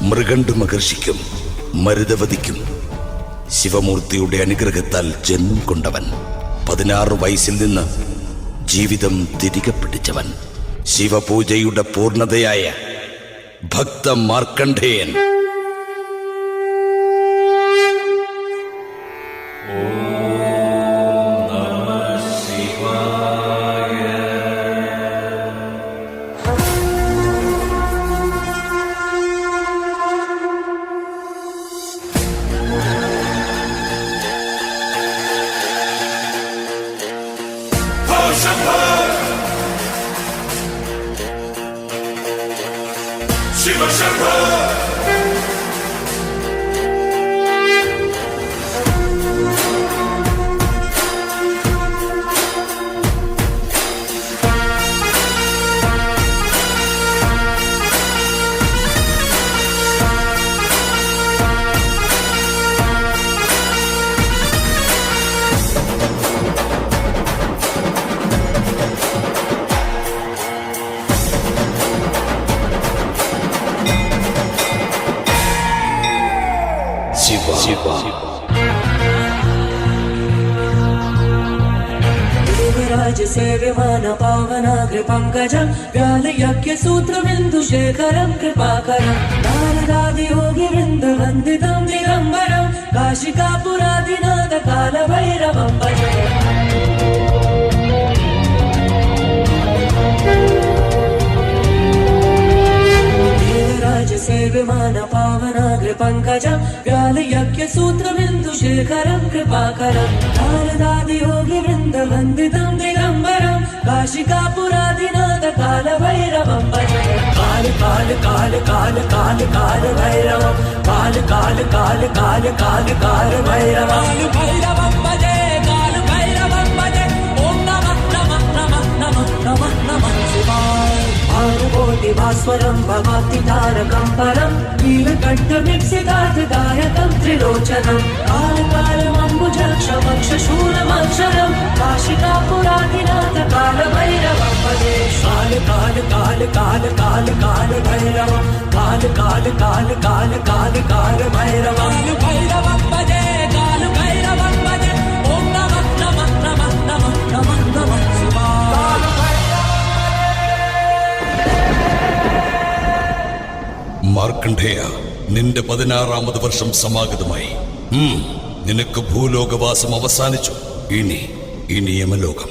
മൃഗണ്ഡ മഹർഷിക്കും മരുതവതിക്കും ശിവമൂർത്തിയുടെ അനുഗ്രഹത്താൽ ജന്മം കൊണ്ടവൻ. 16 വയസ്സിൽ നിന്ന് ജീവിതം തിരികെ പിടിച്ചവൻ. ശിവപൂജയുടെ പൂർണ്ണതയായ ഭക്ത മാർക്കണ്ഡേയൻ. Shiva Shambho! देवराज सेव्यमान पावनाग्र पंकजं व्यालयज्ञ सूत्रबिन्दु शेखरं कृपाकरं नारदादि योगी वृन्द वन्दितं दिगम्बरं काशिकापुरादिनाथ कालभैरवं भजे. सेव्यमान पावनाग्र पंकजं व्यालयज्ञ सूत्रबिन्दु शेखरं कृपाकरं नारदादि योगी वृन्द वन्दितं दिगम्बरं काशिकापुरादिनाथ कालभैरवं भजे. काल काल काल काल काल काल भैरवं काल काल काल काल काल काल भैरवं भैरवं भजे. काल भैरवं भजे. ओम नमः नमः नमः नमः नमः नमः शिवाय. भानुकोटि भास्वरं भवाब्धि तारकं परं नीलकण्ठमिक्षितार्थदायकं त्रिलोचनं कालकालमम्बुजक्षमक्षशूलमक्षरं काशिकापुरादिनाथ कालभैरवं भजे. काल काल काल काल काल काल भैरवं काल काल काल काल काल काल भैरवं भैरवं भजे. काल भैरवं भजे. ओम नमः नमः नमः नमः नमः नमः शिवाय. മാർക്കണ്ഡേയ, നിന്റെ 16ാമത് വർഷം സമാഗതമായി. നിനക്ക് ഭൂലോകവാസം അവസാനിച്ചു. ഇനി യമലോകം.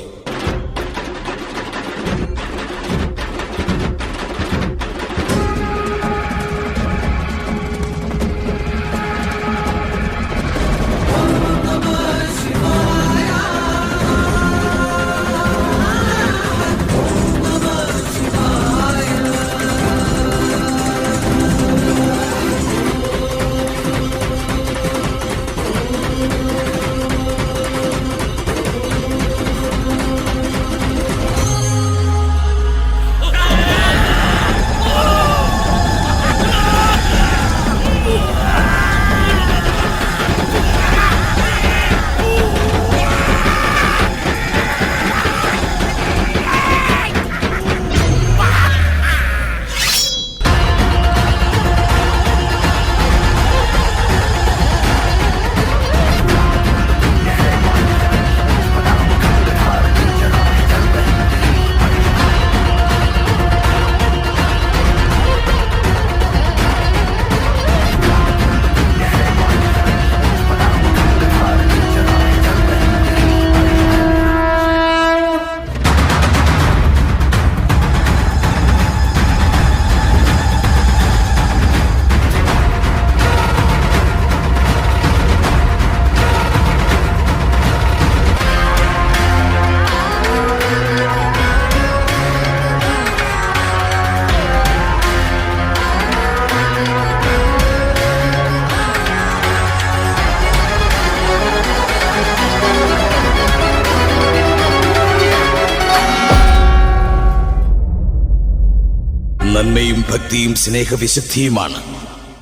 നന്മയും ഭക്തിയും സ്നേഹവിശുദ്ധിയുമാണ്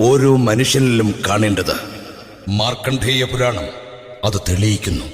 ഓരോ മനുഷ്യനിലും കാണേണ്ടത്. മാർക്കണ്ഡേയ പുരാണം അത് തെളിയിക്കുന്നു.